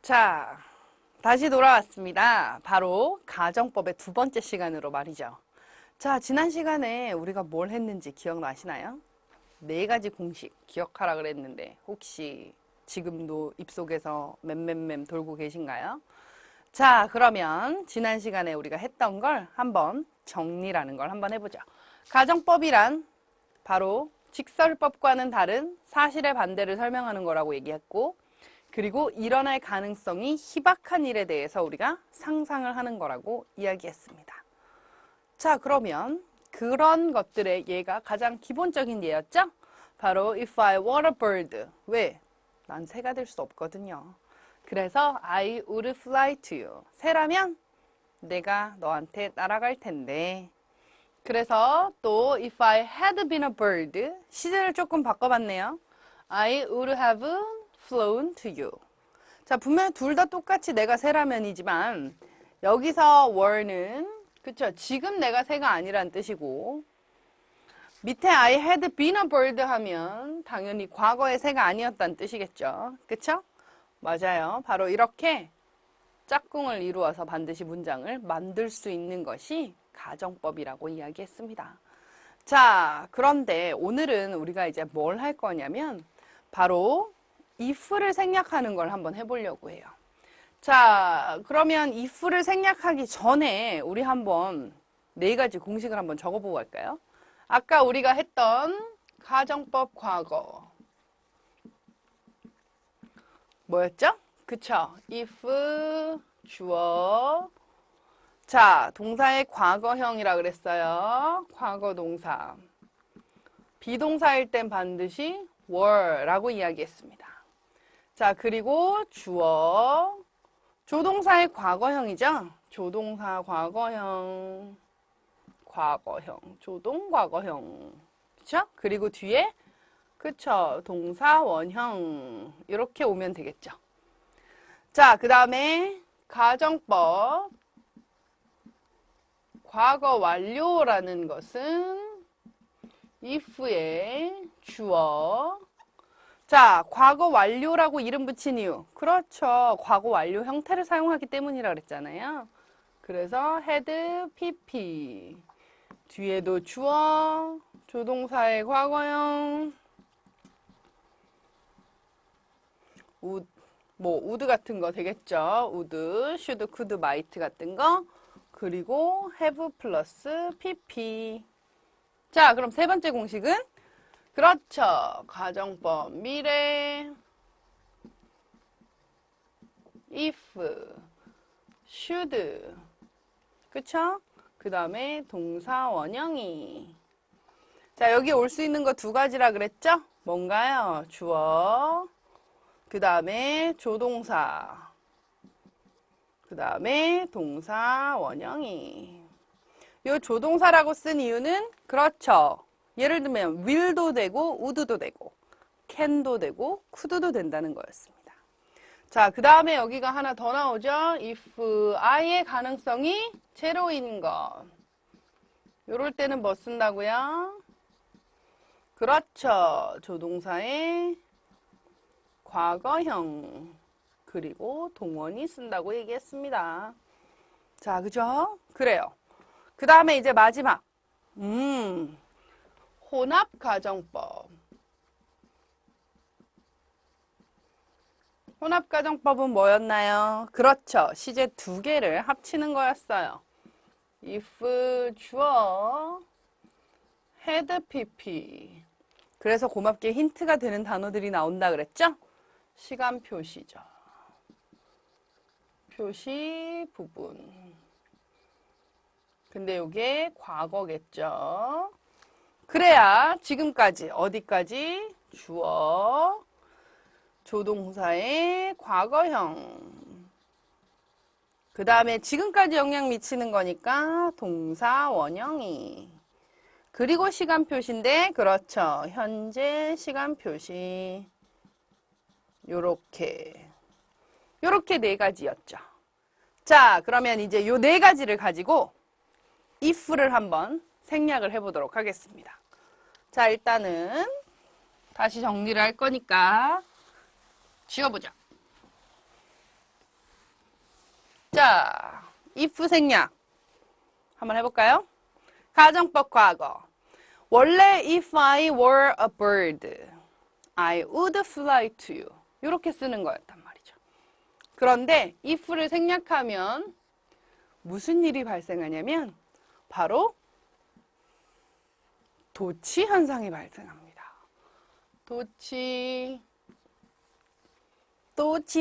자, 다시 돌아왔습니다. 바로 가정법의 두 번째 시간으로 말이죠. 자, 지난 시간에 우리가 뭘 했는지 기억나시나요? 네 가지 공식 기억하라 그랬는데 혹시 지금도 입속에서 맴맴맴 돌고 계신가요? 자, 그러면 지난 시간에 우리가 했던 걸 한번 정리라는 걸 한번 해보죠. 가정법이란 바로 직설법과는 다른 사실의 반대를 설명하는 거라고 얘기했고, 그리고 일어날 가능성이 희박한 일에 대해서 우리가 상상을 하는 거라고 이야기했습니다. 자, 그러면 그런 것들의 예가 가장 기본적인 예였죠? 바로 If I were a bird. 왜? 난 새가 될 수 없거든요. 그래서 I would fly to you. 새라면 내가 너한테 날아갈 텐데. 그래서 또 If I had been a bird. 시제를 조금 바꿔봤네요. I would have flown to you. 자, 분명 둘 다 똑같이 내가 새라면이지만 여기서 were는 그쵸? 지금 내가 새가 아니란 뜻이고, 밑에 I had been a bird 하면 당연히 과거의 새가 아니었다는 뜻이겠죠. 그쵸? 맞아요. 바로 이렇게 짝꿍을 이루어서 반드시 문장을 만들 수 있는 것이 가정법이라고 이야기했습니다. 자, 그런데 오늘은 우리가 이제 뭘 할 거냐면 바로 if를 생략하는 걸 한번 해보려고 해요. 자, 그러면 if를 생략하기 전에 우리 한번 네 가지 공식을 한번 적어보고 갈까요? 아까 우리가 했던 가정법 과거 뭐였죠? 그쵸? if 주어, 자, 동사의 과거형이라 그랬어요. 과거 동사. 비동사일 땐 반드시 were라고 이야기했습니다. 자, 그리고 주어, 조동사의 과거형이죠? 조동사 과거형, 조동 과거형. 그쵸? 그리고 뒤에, 그쵸? 동사 원형. 이렇게 오면 되겠죠. 자, 그 다음에 가정법. 과거 완료라는 것은 if의 주어. 자, 과거 완료라고 이름 붙인 이유. 그렇죠. 과거 완료 형태를 사용하기 때문이라 그랬잖아요. 그래서 had pp. 뒤에도 주어, 조동사의 과거형, would 같은 거 되겠죠. would, should, could, might 같은 거. 그리고 have 플러스 pp. 자, 그럼 세 번째 공식은? 그렇죠. 가정법 미래 if, should. 그쵸? 그 다음에 동사 원형이. 자, 여기 올 수 있는 거 두 가지라 그랬죠? 뭔가요? 주어, 그 다음에 조동사, 그 다음에 동사 원형이. 이 조동사라고 쓴 이유는 그렇죠. 예를 들면 will도 되고 would도 되고 can도 되고 could도 된다는 거였습니다. 자, 그 다음에 여기가 하나 더 나오죠. if I의 가능성이 제로인 것. 요럴 때는 뭐 쓴다고요? 그렇죠. 조동사의 과거형 그리고 동원이 쓴다고 얘기했습니다. 자, 그죠? 그래요. 그 다음에 이제 마지막 혼합가정법. 혼합가정법은 뭐였나요? 그렇죠. 시제 두 개를 합치는 거였어요. if 주어 had pp. 그래서 고맙게 힌트가 되는 단어들이 나온다 그랬죠? 시간 표시죠. 표시 부분. 근데 이게 과거겠죠? 그래야 지금까지 어디까지? 주어, 조동사의 과거형. 그 다음에 지금까지 영향 미치는 거니까 동사 원형이. 그리고 시간 표시인데 그렇죠. 현재 시간 표시. 요렇게 네 가지였죠. 자, 그러면 이제 요 네 가지를 가지고 if를 한번 생략을 해보도록 하겠습니다. 자, 일단은 다시 정리를 할 거니까 지워보자. 자, if 생략 한번 해볼까요? 가정법 과거. 원래 if I were a bird, I would fly to you. 이렇게 쓰는 거였단 말이죠. 그런데 if를 생략하면 무슨 일이 발생하냐면 바로 도치 현상이 발생합니다. 도치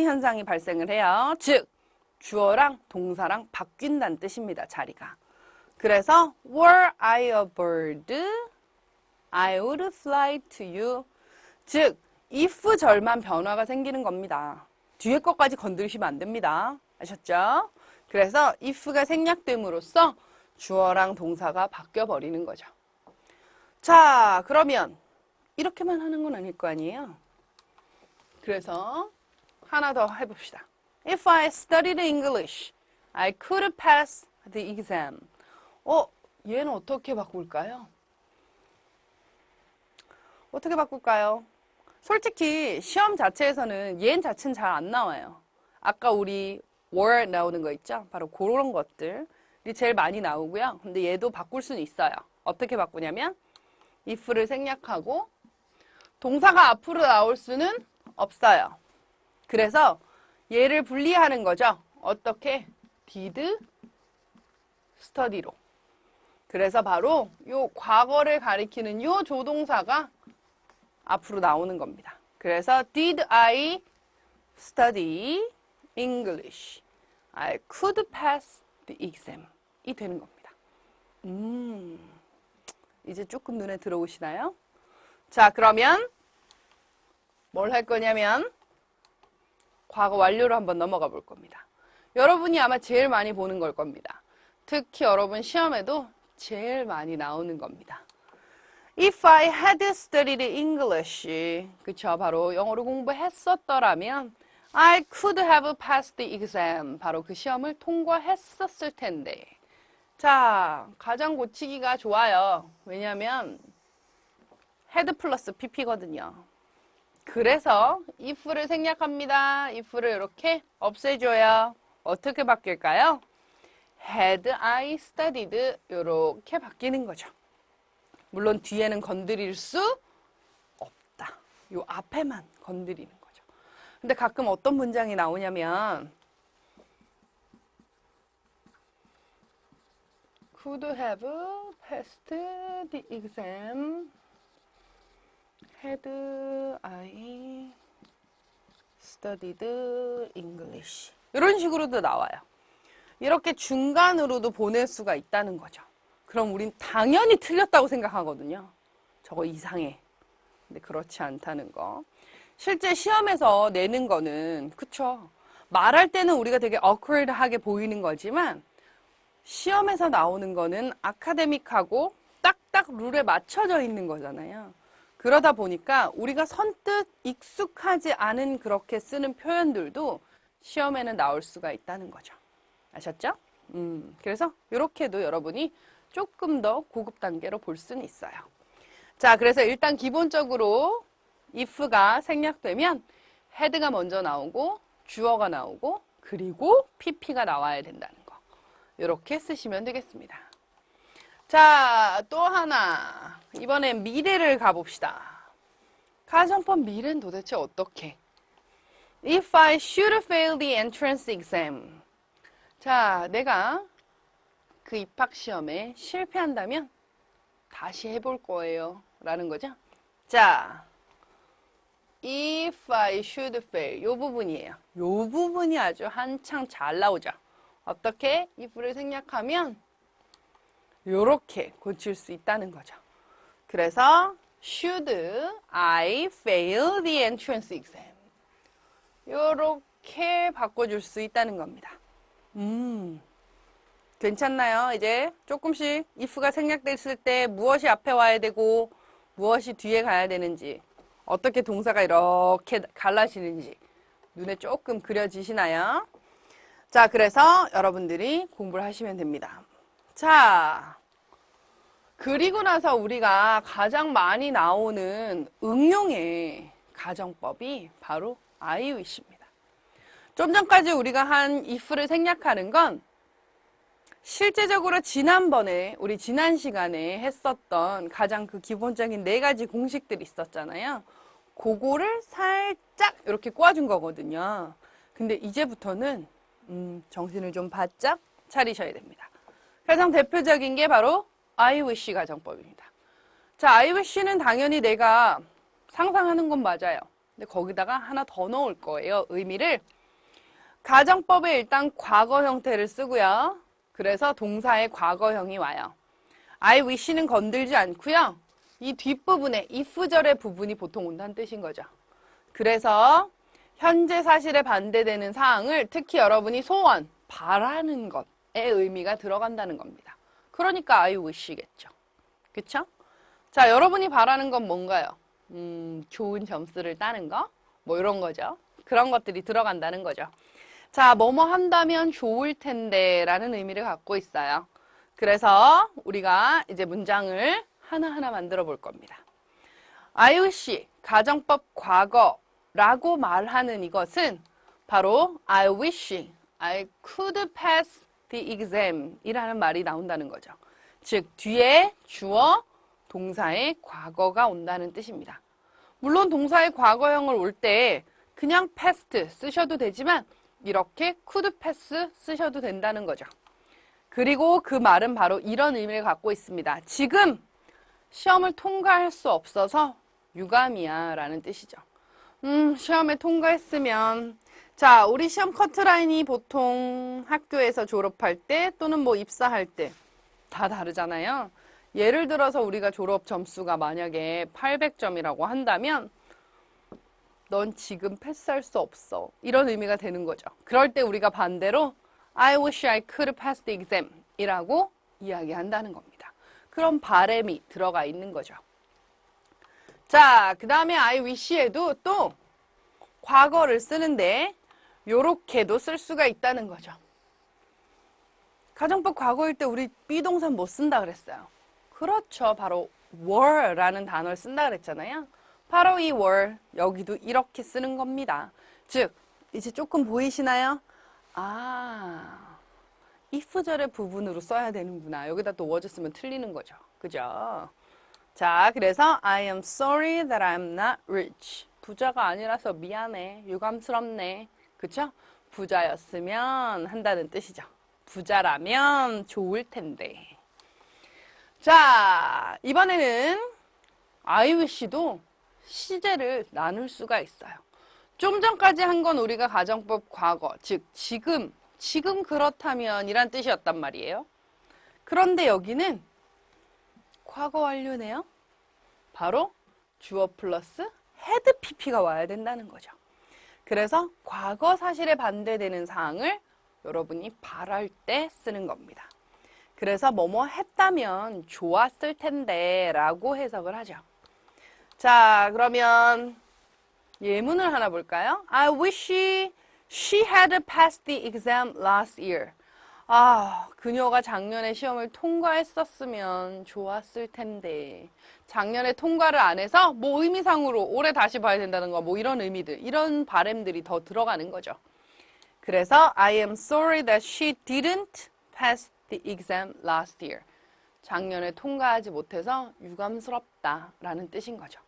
현상이 발생을 해요. 즉, 주어랑 동사랑 바뀐다는 뜻입니다. 자리가. 그래서 were I a bird, I would fly to you. 즉, if 절만 변화가 생기는 겁니다. 뒤에 것까지 건드리시면 안 됩니다. 아셨죠? 그래서 if가 생략됨으로써 주어랑 동사가 바뀌어버리는 거죠. 자, 그러면 이렇게만 하는 건 아닐 거 아니에요? 그래서 하나 더 해봅시다. If I studied English, I could pass the exam. 얘는 어떻게 바꿀까요? 어떻게 바꿀까요? 솔직히 시험 자체에서는 얘 자체는 잘 안 나와요. 아까 우리 were 나오는 거 있죠? 바로 그런 것들이 제일 많이 나오고요. 근데 얘도 바꿀 수는 있어요. 어떻게 바꾸냐면 if를 생략하고 동사가 앞으로 나올 수는 없어요. 그래서 얘를 분리하는 거죠. 어떻게? did study로. 그래서 바로 요 과거를 가리키는 요 조동사가 앞으로 나오는 겁니다. 그래서 did I study English? I could pass the exam. 이 되는 겁니다. 이제 조금 눈에 들어오시나요? 자, 그러면 뭘 할 거냐면 과거 완료로 한번 넘어가 볼 겁니다. 여러분이 아마 제일 많이 보는 걸 겁니다. 특히 여러분 시험에도 제일 많이 나오는 겁니다. If I had studied English, 그쵸? 바로 영어를 공부했었더라면 I could have passed the exam. 바로 그 시험을 통과했었을 텐데. 자, 가장 고치기가 좋아요. 왜냐하면 had 플러스 pp거든요. 그래서 if를 생략합니다. if를 이렇게 없애줘요. 어떻게 바뀔까요? had I studied 이렇게 바뀌는 거죠. 물론 뒤에는 건드릴 수 없다. 요 앞에만 건드리는 거죠. 근데 가끔 어떤 문장이 나오냐면 could have passed the exam had I studied English. 이런 식으로도 나와요. 이렇게 중간으로도 보낼 수가 있다는 거죠. 그럼 우린 당연히 틀렸다고 생각하거든요. 저거 이상해. 근데 그렇지 않다는 거. 실제 시험에서 내는 거는 그쵸. 말할 때는 우리가 되게 awkward하게 보이는 거지만 시험에서 나오는 거는 아카데믹하고 딱딱 룰에 맞춰져 있는 거잖아요. 그러다 보니까 우리가 선뜻 익숙하지 않은 그렇게 쓰는 표현들도 시험에는 나올 수가 있다는 거죠. 아셨죠? 그래서 이렇게도 여러분이 조금 더 고급 단계로 볼 수는 있어요. 자, 그래서 일단 기본적으로 if가 생략되면 head가 먼저 나오고 주어가 나오고 그리고 pp가 나와야 된다는 거. 이렇게 쓰시면 되겠습니다. 자, 또 하나. 이번엔 미래를 가봅시다. 가정법 미래는 도대체 어떻게? If I should fail the entrance exam. 자, 내가 그 입학시험에 실패한다면 다시 해볼 거예요. 라는 거죠. 자, if I should fail. 요 부분이에요. 요 부분이 아주 한창 잘 나오죠. 어떻게? if를 생략하면 요렇게 고칠 수 있다는 거죠. 그래서 should I fail the entrance exam. 요렇게 바꿔줄 수 있다는 겁니다. 괜찮나요? 이제 조금씩 if가 생략됐을 때 무엇이 앞에 와야 되고 무엇이 뒤에 가야 되는지 어떻게 동사가 이렇게 갈라지는지 눈에 조금 그려지시나요? 자, 그래서 여러분들이 공부를 하시면 됩니다. 자, 그리고 나서 우리가 가장 많이 나오는 응용의 가정법이 바로 I wish입니다. 좀 전까지 우리가 한 if를 생략하는 건 실제적으로 지난번에 우리 지난 시간에 했었던 가장 그 기본적인 4가지 공식들이 있었잖아요. 그거를 살짝 이렇게 꼬아준 거거든요. 근데 이제부터는 정신을 좀 바짝 차리셔야 됩니다. 가장 대표적인 게 바로 I wish 가정법입니다. 자, I wish는 당연히 내가 상상하는 건 맞아요. 근데 거기다가 하나 더 넣을 거예요. 의미를. 가정법에 일단 과거 형태를 쓰고요. 그래서 동사의 과거형이 와요. I wish는 건들지 않고요. 이 뒷부분에 if절의 부분이 보통 온다는 뜻인 거죠. 그래서 현재 사실에 반대되는 사항을 특히 여러분이 소원, 바라는 것의 의미가 들어간다는 겁니다. 그러니까 I wish겠죠. 그쵸? 자, 여러분이 바라는 건 뭔가요? 좋은 점수를 따는 거? 뭐 이런 거죠. 그런 것들이 들어간다는 거죠. 자, 뭐뭐 한다면 좋을 텐데 라는 의미를 갖고 있어요. 그래서 우리가 이제 문장을 하나하나 만들어 볼 겁니다. I wish, 가정법 과거라고 말하는 이것은 바로 I wish I could pass the exam 이라는 말이 나온다는 거죠. 즉, 뒤에 주어, 동사의 과거가 온다는 뜻입니다. 물론 동사의 과거형을 올 때 그냥 past 쓰셔도 되지만 이렇게 could pass 쓰셔도 된다는 거죠. 그리고 그 말은 바로 이런 의미를 갖고 있습니다. 지금 시험을 통과할 수 없어서 유감이야 라는 뜻이죠. 시험에 통과했으면 자, 우리 시험 커트라인이 보통 학교에서 졸업할 때 또는 뭐 입사할 때 다 다르잖아요. 예를 들어서 우리가 졸업 점수가 만약에 800점이라고 한다면 넌 지금 패스할 수 없어. 이런 의미가 되는 거죠. 그럴 때 우리가 반대로 I wish I could pass the exam 이라고 이야기한다는 겁니다. 그런 바람이 들어가 있는 거죠. 자, 그 다음에 I wish에도 또 과거를 쓰는데 요렇게도 쓸 수가 있다는 거죠. 가정법 과거일 때 우리 비동사 못 쓴다 그랬어요. 그렇죠. 바로 were라는 단어를 쓴다 그랬잖아요. 바로 이 were, 여기도 이렇게 쓰는 겁니다. 즉, 이제 조금 보이시나요? 아, if절의 부분으로 써야 되는구나. 여기다 또 was 쓰면 틀리는 거죠. 그죠? 자, 그래서 I am sorry that I'm not rich. 부자가 아니라서 미안해. 유감스럽네. 그쵸? 부자였으면 한다는 뜻이죠. 부자라면 좋을 텐데. 자, 이번에는 I wish도 시제를 나눌 수가 있어요. 좀 전까지 한 건 우리가 가정법 과거, 즉 지금 그렇다면 이란 뜻이었단 말이에요. 그런데 여기는 과거 완료네요. 바로 주어 플러스 had pp가 와야 된다는 거죠. 그래서 과거 사실에 반대되는 사항을 여러분이 바랄 때 쓰는 겁니다. 그래서 뭐뭐 했다면 좋았을 텐데 라고 해석을 하죠. 자, 그러면 예문을 하나 볼까요? I wish she had passed the exam last year. 아, 그녀가 작년에 시험을 통과했었으면 좋았을 텐데. 작년에 통과를 안 해서 뭐 의미상으로 올해 다시 봐야 된다는 거, 뭐 이런 의미들, 이런 바램들이 더 들어가는 거죠. 그래서 I am sorry that she didn't pass the exam last year. 작년에 통과하지 못해서 유감스럽다라는 뜻인 거죠.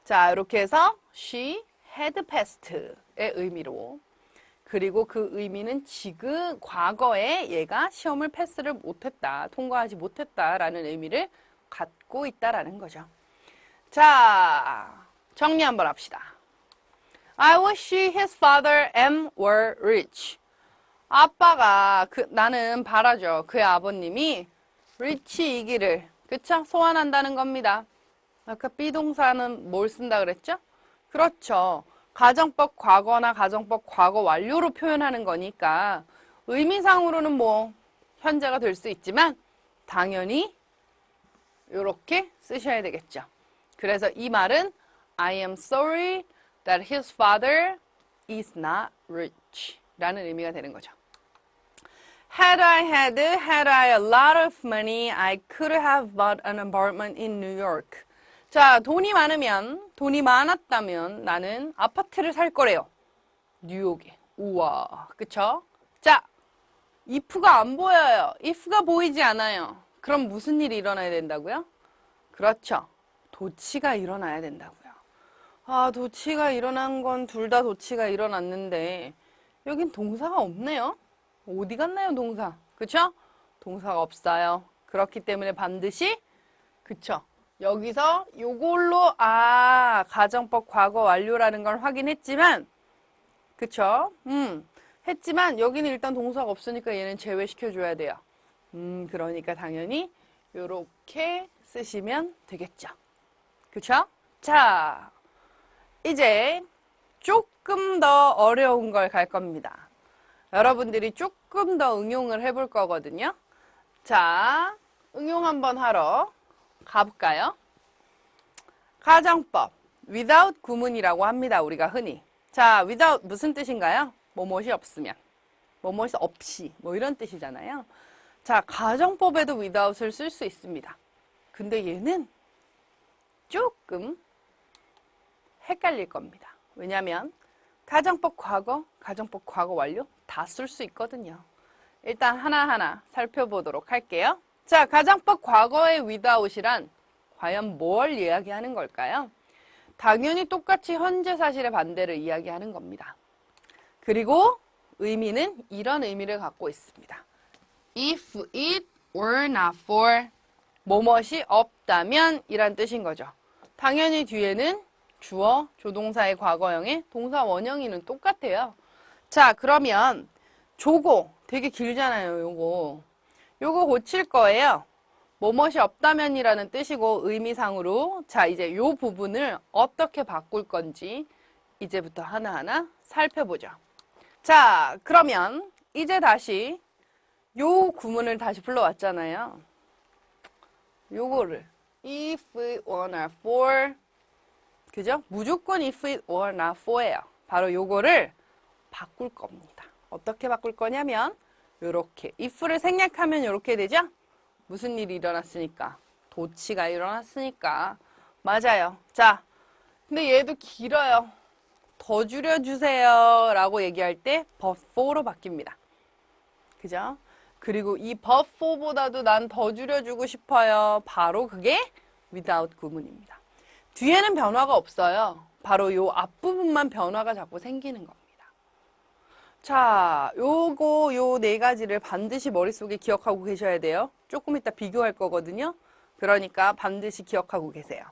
자, 이렇게 해서 she had passed의 의미로, 그리고 그 의미는 지금 과거에 얘가 시험을 패스를 못했다, 통과하지 못했다라는 의미를 갖고 있다라는 거죠. 자, 정리 한번 합시다. I wish his father M were rich. 아빠가 나는 바라죠. 그의 아버님이 rich이기를, 그쵸? 소원한다는 겁니다. 아까 비동사는 뭘 쓴다 그랬죠? 그렇죠. 가정법 과거나 가정법 과거 완료로 표현하는 거니까 의미상으로는 뭐 현재가 될 수 있지만 당연히 이렇게 쓰셔야 되겠죠. 그래서 이 말은 I am sorry that his father is not rich 라는 의미가 되는 거죠. Had I a lot of money, I could have bought an apartment in New York. 자, 돈이 많았다면 나는 아파트를 살 거래요. 뉴욕에. 우와, 그쵸? 자, if가 안 보여요. if가 보이지 않아요. 그럼 무슨 일이 일어나야 된다고요? 그렇죠. 도치가 일어나야 된다고요. 아, 도치가 일어난 건 둘 다 도치가 일어났는데 여긴 동사가 없네요. 어디 갔나요, 동사? 그쵸? 동사가 없어요. 그렇기 때문에 반드시 그쵸? 여기서 요걸로 가정법 과거 완료라는 걸 확인했지만 그쵸? 했지만 여기는 일단 동사가 없으니까 얘는 제외시켜줘야 돼요. 그러니까 당연히 요렇게 쓰시면 되겠죠. 그쵸? 자, 이제 조금 더 어려운 걸 갈 겁니다. 여러분들이 조금 더 응용을 해볼 거거든요. 자, 응용 한번 하러 가볼까요? 가정법, without 구문이라고 합니다. 우리가 흔히. 자, without 무슨 뜻인가요? 뭐뭇이 없으면. 뭐뭇이 없이. 뭐 이런 뜻이잖아요. 자, 가정법에도 without을 쓸 수 있습니다. 근데 얘는 조금 헷갈릴 겁니다. 왜냐면 가정법 과거, 가정법 과거 완료 다 쓸 수 있거든요. 일단 하나하나 살펴보도록 할게요. 자, 가정법 과거의 without이란 과연 뭘 이야기하는 걸까요? 당연히 똑같이 현재 사실의 반대를 이야기하는 겁니다. 그리고 의미는 이런 의미를 갖고 있습니다. If it were not for 뭐뭇이 없다면 이란 뜻인 거죠. 당연히 뒤에는 주어, 조동사의 과거형에 동사 원형이는 똑같아요. 자, 그러면 조고 되게 길잖아요, 요거 고칠 거예요. 뭐뭇이 없다면이라는 뜻이고 의미상으로 자, 이제 요 부분을 어떻게 바꿀 건지 이제부터 하나하나 살펴보죠. 자, 그러면 이제 다시 요 구문을 다시 불러왔잖아요. 요거를 if it were not for 그죠? 무조건 if it were not for예요. 바로 요거를 바꿀 겁니다. 어떻게 바꿀 거냐면 요렇게 if를 생략하면 요렇게 되죠? 무슨 일이 일어났으니까? 도치가 일어났으니까. 맞아요. 자, 근데 얘도 길어요. 더 줄여주세요 라고 얘기할 때 but for로 바뀝니다. 그죠? 그리고 이 but for보다도 난 더 줄여주고 싶어요. 바로 그게 without 구문입니다. 뒤에는 변화가 없어요. 바로 요 앞부분만 변화가 자꾸 생기는 겁니다. 자, 요 네 가지를 반드시 머릿속에 기억하고 계셔야 돼요. 조금 이따 비교할 거거든요. 그러니까 반드시 기억하고 계세요.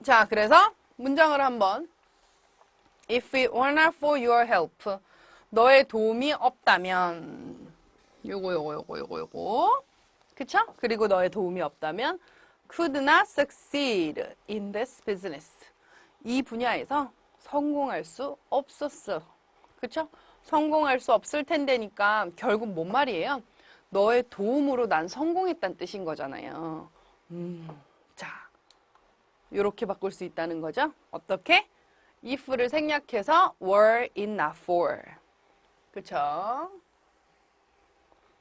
자, 그래서 문장을 한번 If it were not for your help 너의 도움이 없다면 요거 그쵸? 그리고 너의 도움이 없다면 could not succeed in this business 이 분야에서 성공할 수 없었어. 그쵸? 성공할 수 없을 텐데니까 결국 뭔 말이에요? 너의 도움으로 난 성공했다는 뜻인 거잖아요. 자, 요렇게 바꿀 수 있다는 거죠. 어떻게? if를 생략해서 were it not for. 그쵸?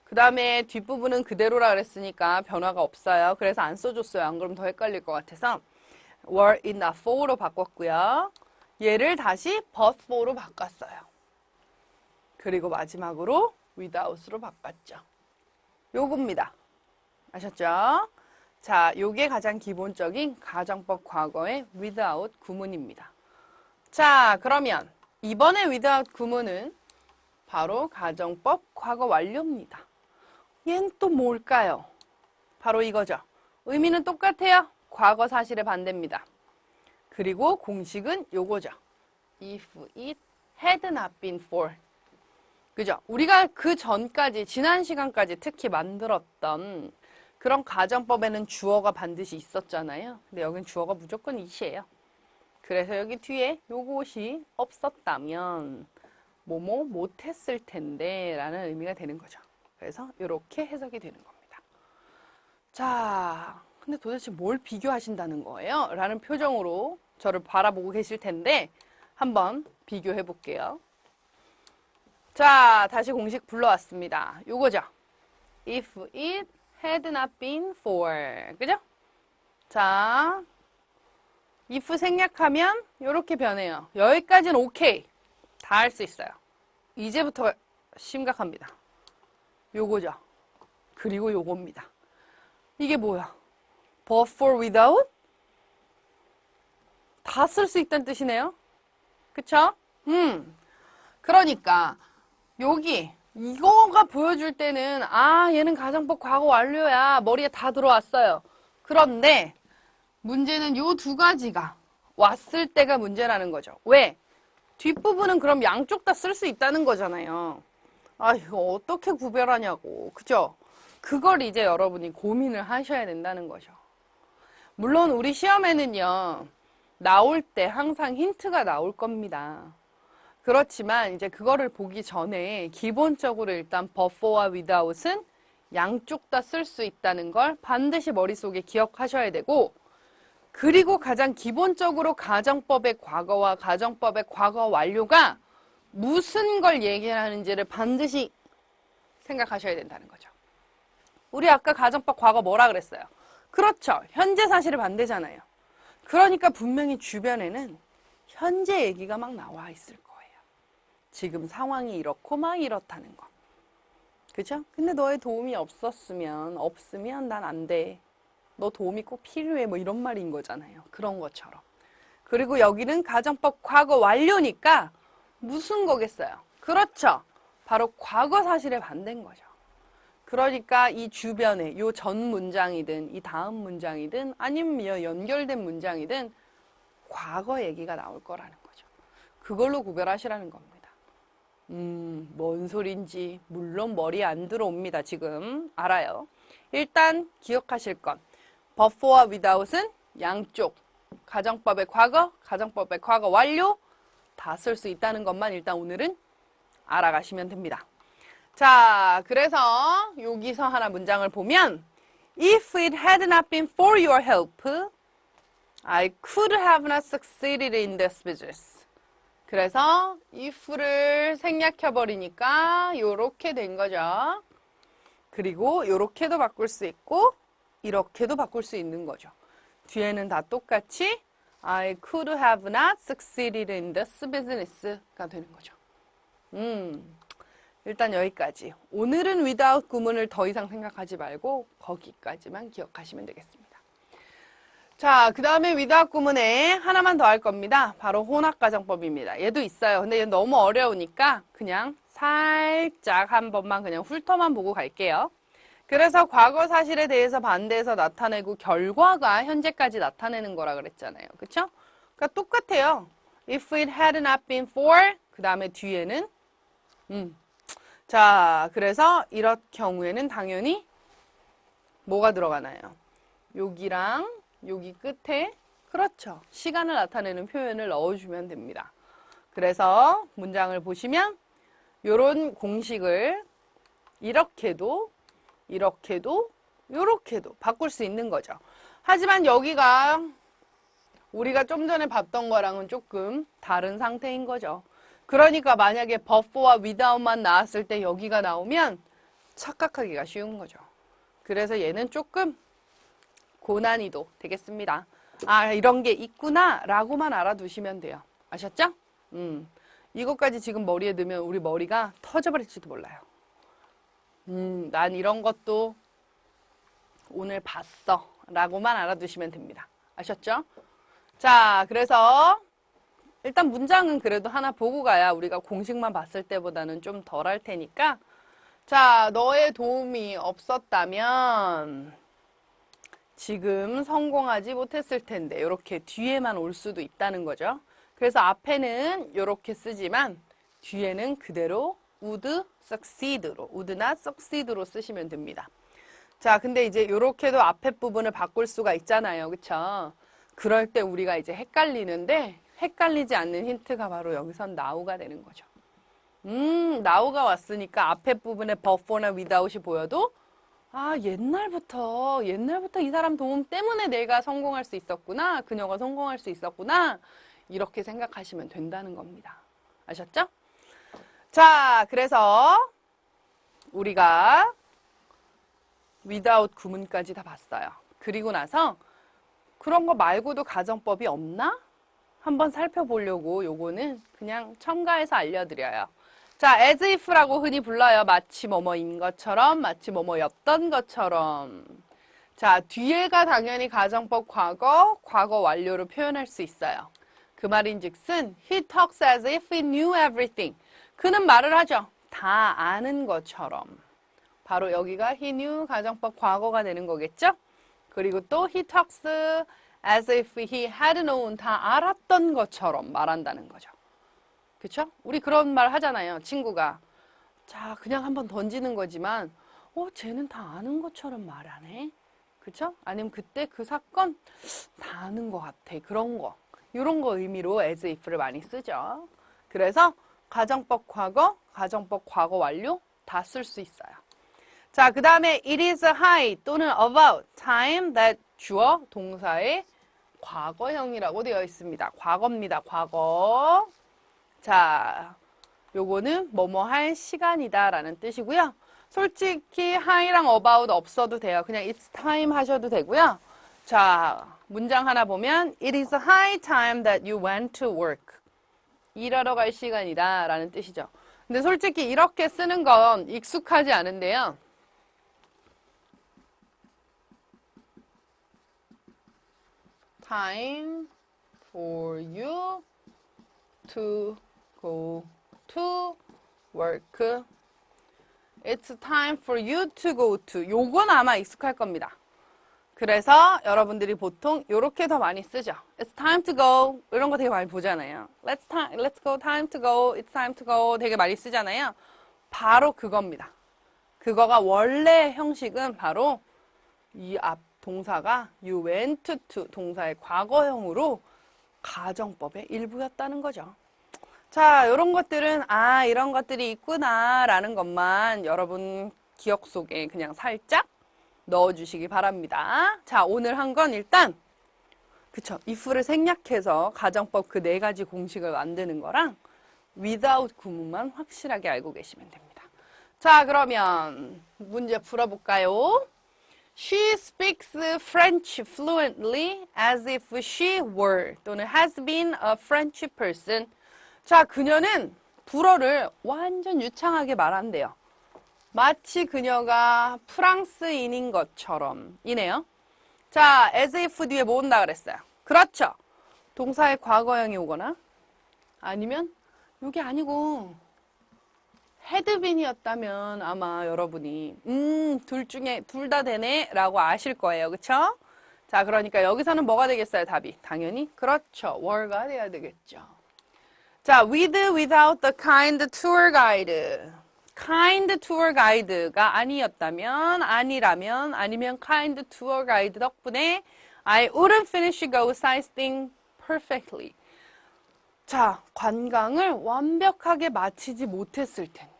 그 다음에 뒷부분은 그대로라 그랬으니까 변화가 없어요. 그래서 안 써줬어요. 안 그러면 더 헷갈릴 것 같아서 were it not for로 바꿨고요. 얘를 다시 but for로 바꿨어요. 그리고 마지막으로 without으로 바꿨죠. 요겁니다. 아셨죠? 자, 요게 가장 기본적인 가정법 과거의 without 구문입니다. 자, 그러면 이번에 without 구문은 바로 가정법 과거 완료입니다. 얘는 또 뭘까요? 바로 이거죠. 의미는 똑같아요. 과거 사실의 반대입니다. 그리고 공식은 요거죠. If it had not been for. 그죠? 우리가 그 전까지, 지난 시간까지 특히 만들었던 그런 가정법에는 주어가 반드시 있었잖아요. 근데 여긴 주어가 무조건 it이에요. 그래서 여기 뒤에 요것이 없었다면 뭐뭐 못했을 텐데 라는 의미가 되는 거죠. 그래서 이렇게 해석이 되는 겁니다. 자, 근데 도대체 뭘 비교하신다는 거예요? 라는 표정으로 저를 바라보고 계실 텐데 한번 비교해 볼게요. 자, 다시 공식 불러왔습니다. 요거죠. If it had not been for. 그죠? 자, if 생략하면 요렇게 변해요. 여기까지는 오케이. 다 할 수 있어요. 이제부터 심각합니다. 요거죠. 그리고 요겁니다. 이게 뭐야? But for without? 다 쓸 수 있다는 뜻이네요. 그쵸? 그러니까 여기 이거가 보여줄 때는 아 얘는 가정법 과거 완료야. 머리에 다 들어왔어요. 그런데 문제는 요 두 가지가 왔을 때가 문제라는 거죠. 왜? 뒷부분은 그럼 양쪽 다 쓸 수 있다는 거잖아요. 아 이거 어떻게 구별하냐고. 그죠? 그걸 이제 여러분이 고민을 하셔야 된다는 거죠. 물론 우리 시험에는요. 나올 때 항상 힌트가 나올 겁니다. 그렇지만 이제 그거를 보기 전에 기본적으로 일단 but for와 without은 양쪽 다 쓸 수 있다는 걸 반드시 머릿속에 기억하셔야 되고 그리고 가장 기본적으로 가정법의 과거와 가정법의 과거 완료가 무슨 걸 얘기하는지를 반드시 생각하셔야 된다는 거죠. 우리 아까 가정법 과거 뭐라 그랬어요? 그렇죠. 현재 사실을 반대잖아요. 그러니까 분명히 주변에는 현재 얘기가 막 나와 있을 거예요. 지금 상황이 이렇고 막 이렇다는 거. 그죠? 근데 너의 도움이 없으면 난 안 돼. 너 도움이 꼭 필요해. 뭐 이런 말인 거잖아요. 그런 것처럼. 그리고 여기는 가정법 과거 완료니까 무슨 거겠어요? 그렇죠. 바로 과거 사실의 반대인 거죠. 그러니까 이 주변에 요 전 문장이든 이 다음 문장이든 아니면 연결된 문장이든 과거 얘기가 나올 거라는 거죠. 그걸로 구별하시라는 겁니다. 뭔 소린지 물론 머리에 안 들어옵니다. 지금 알아요. 일단 기억하실 건 but for와 without은 양쪽 가정법의 과거, 가정법의 과거 완료 다 쓸 수 있다는 것만 일단 오늘은 알아가시면 됩니다. 자, 그래서 여기서 하나 문장을 보면 If it had not been for your help, I could have not succeeded in this business. 그래서 if를 생략해버리니까 요렇게 된 거죠. 그리고 요렇게도 바꿀 수 있고 이렇게도 바꿀 수 있는 거죠. 뒤에는 다 똑같이 I could have not succeeded in this business가 되는 거죠. 일단 여기까지. 오늘은 without 구문을 더 이상 생각하지 말고 거기까지만 기억하시면 되겠습니다. 자, 그 다음에 without 구문에 하나만 더 할 겁니다. 바로 혼합가정법입니다. 얘도 있어요. 근데 얘는 너무 어려우니까 그냥 살짝 한 번만 그냥 훑어만 보고 갈게요. 그래서 과거 사실에 대해서 반대해서 나타내고 결과가 현재까지 나타내는 거라 그랬잖아요. 그쵸? 그러니까 똑같아요. If it had not been for 그 다음에 뒤에는 자, 그래서 이럴 경우에는 당연히 뭐가 들어가나요? 여기랑 여기 끝에 그렇죠. 시간을 나타내는 표현을 넣어주면 됩니다. 그래서 문장을 보시면 이런 공식을 이렇게도 이렇게도 이렇게도 바꿀 수 있는 거죠. 하지만 여기가 우리가 좀 전에 봤던 거랑은 조금 다른 상태인 거죠. 그러니까 만약에 but for와 without만 나왔을 때 여기가 나오면 착각하기가 쉬운 거죠. 그래서 얘는 조금 고난이도 되겠습니다. 아, 이런 게 있구나 라고만 알아두시면 돼요. 아셨죠? 이것까지 지금 머리에 넣으면 우리 머리가 터져버릴지도 몰라요. 난 이런 것도 오늘 봤어 라고만 알아두시면 됩니다. 아셨죠? 자, 그래서 일단 문장은 그래도 하나 보고 가야 우리가 공식만 봤을 때보다는 좀 덜 할 테니까 자, 너의 도움이 없었다면 지금 성공하지 못했을 텐데 이렇게 뒤에만 올 수도 있다는 거죠. 그래서 앞에는 이렇게 쓰지만 뒤에는 그대로 would succeed로 would not succeed로 쓰시면 됩니다. 자, 근데 이제 이렇게도 앞에 부분을 바꿀 수가 있잖아요. 그쵸? 그럴 때 우리가 이제 헷갈리는데 헷갈리지 않는 힌트가 바로 여기선 now가 되는 거죠. now가 왔으니까 앞에 부분에 but for나 without이 보여도 아, 옛날부터 이 사람 도움 때문에 내가 성공할 수 있었구나. 그녀가 성공할 수 있었구나. 이렇게 생각하시면 된다는 겁니다. 아셨죠? 자, 그래서 우리가 without 구문까지 다 봤어요. 그리고 나서 그런 거 말고도 가정법이 없나? 한번 살펴보려고 요거는 그냥 첨가해서 알려드려요. 자, as if라고 흔히 불러요. 마치 뭐뭐인 것처럼, 마치 뭐뭐였던 것처럼. 자, 뒤에가 당연히 가정법 과거, 과거 완료로 표현할 수 있어요. 그 말인즉슨 he talks as if he knew everything. 그는 말을 하죠. 다 아는 것처럼. 바로 여기가 he knew 가정법 과거가 되는 거겠죠? 그리고 또 he talks as if he had known. 다 알았던 것처럼 말한다는 거죠. 그쵸? 우리 그런 말 하잖아요. 친구가. 자, 그냥 한번 던지는 거지만 쟤는 다 아는 것처럼 말하네. 그쵸? 아니면 그때 그 사건 다 아는 것 같아. 그런 거. 이런 거 의미로 as if를 많이 쓰죠. 그래서 가정법 과거, 가정법 과거 완료 다 쓸 수 있어요. 자, 그 다음에 it is high 또는 about time that 주어 동사의 과거형이라고 되어 있습니다. 과거입니다. 과거. 자, 요거는 뭐뭐 할 시간이다 라는 뜻이고요. 솔직히 high랑 about 없어도 돼요. 그냥 it's time 하셔도 되고요. 자, 문장 하나 보면 it is high time that you went to work. 일하러 갈 시간이다 라는 뜻이죠. 근데 솔직히 이렇게 쓰는 건 익숙하지 않은데요. time for you to go to work. It's time for you to go to. 요건 아마 익숙할 겁니다. 그래서 여러분들이 보통 요렇게 더 많이 쓰죠. It's time to go. 이런 거 되게 많이 보잖아요. Let's go, time to go. It's time to go. 되게 많이 쓰잖아요. 바로 그겁니다. 그거가 원래 형식은 바로 이 앞 동사가 you went to 동사의 과거형으로 가정법의 일부였다는 거죠. 자, 이런 것들은 이런 것들이 있구나 라는 것만 여러분 기억 속에 그냥 살짝 넣어주시기 바랍니다. 자, 오늘 한 건 일단 그쵸, if를 생략해서 가정법 그 4가지 공식을 만드는 거랑 without 구문만 확실하게 알고 계시면 됩니다. 자, 그러면 문제 풀어볼까요? She speaks French fluently as if she were 또는 has been a French person. 자, 그녀는 불어를 완전 유창하게 말한대요. 마치 그녀가 프랑스인인 것처럼 이네요. 자, as if 뒤에 뭐 온다 그랬어요? 그렇죠. 동사의 과거형이 오거나 아니면 이게 아니고 had been이었다면 아마 여러분이 둘 중에 둘 다 되네 라고 아실 거예요. 그쵸? 자, 그러니까 여기서는 뭐가 되겠어요? 답이 당연히 그렇죠. were가 돼야 되겠죠. 자, with, without the kind tour guide. kind tour guide가 아니었다면, 아니라면, 아니면 kind tour guide 덕분에 I wouldn't finish go sightseeing perfectly. 자, 관광을 완벽하게 마치지 못했을 텐데.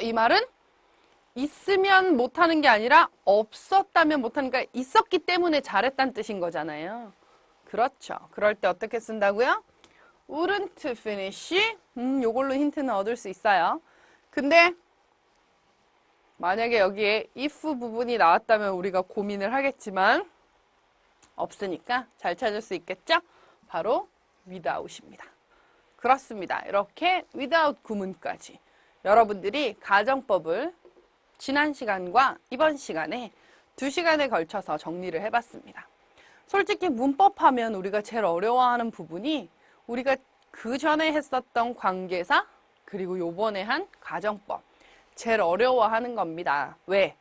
이 말은 있으면 못하는 게 아니라 없었다면 못하는 게 있었기 때문에 잘했다는 뜻인 거잖아요. 그렇죠. 그럴 때 어떻게 쓴다고요? wouldn't finish. 요걸로 힌트는 얻을 수 있어요. 근데 만약에 여기에 if 부분이 나왔다면 우리가 고민을 하겠지만 없으니까 잘 찾을 수 있겠죠? 바로 without입니다. 그렇습니다. 이렇게 without 구문까지 여러분들이 가정법을 지난 시간과 이번 시간에 2시간에 걸쳐서 정리를 해봤습니다. 솔직히 문법하면 우리가 제일 어려워하는 부분이 우리가 그 전에 했었던 관계사 그리고 요번에 한 가정법 제일 어려워하는 겁니다. 왜?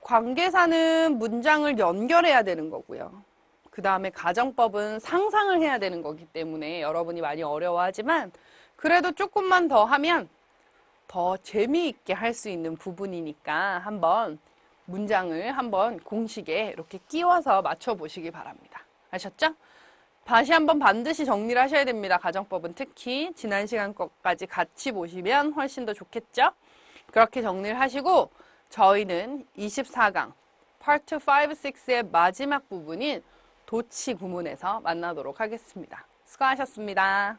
관계사는 문장을 연결해야 되는 거고요. 그 다음에 가정법은 상상을 해야 되는 거기 때문에 여러분이 많이 어려워하지만 그래도 조금만 더 하면 더 재미있게 할 수 있는 부분이니까 한번 문장을 한번 공식에 이렇게 끼워서 맞춰보시기 바랍니다. 아셨죠? 다시 한번 반드시 정리를 하셔야 됩니다. 가정법은 특히 지난 시간 것까지 같이 보시면 훨씬 더 좋겠죠? 그렇게 정리를 하시고 저희는 24강 파트 5, 6의 마지막 부분인 도치 구문에서 만나도록 하겠습니다. 수고하셨습니다.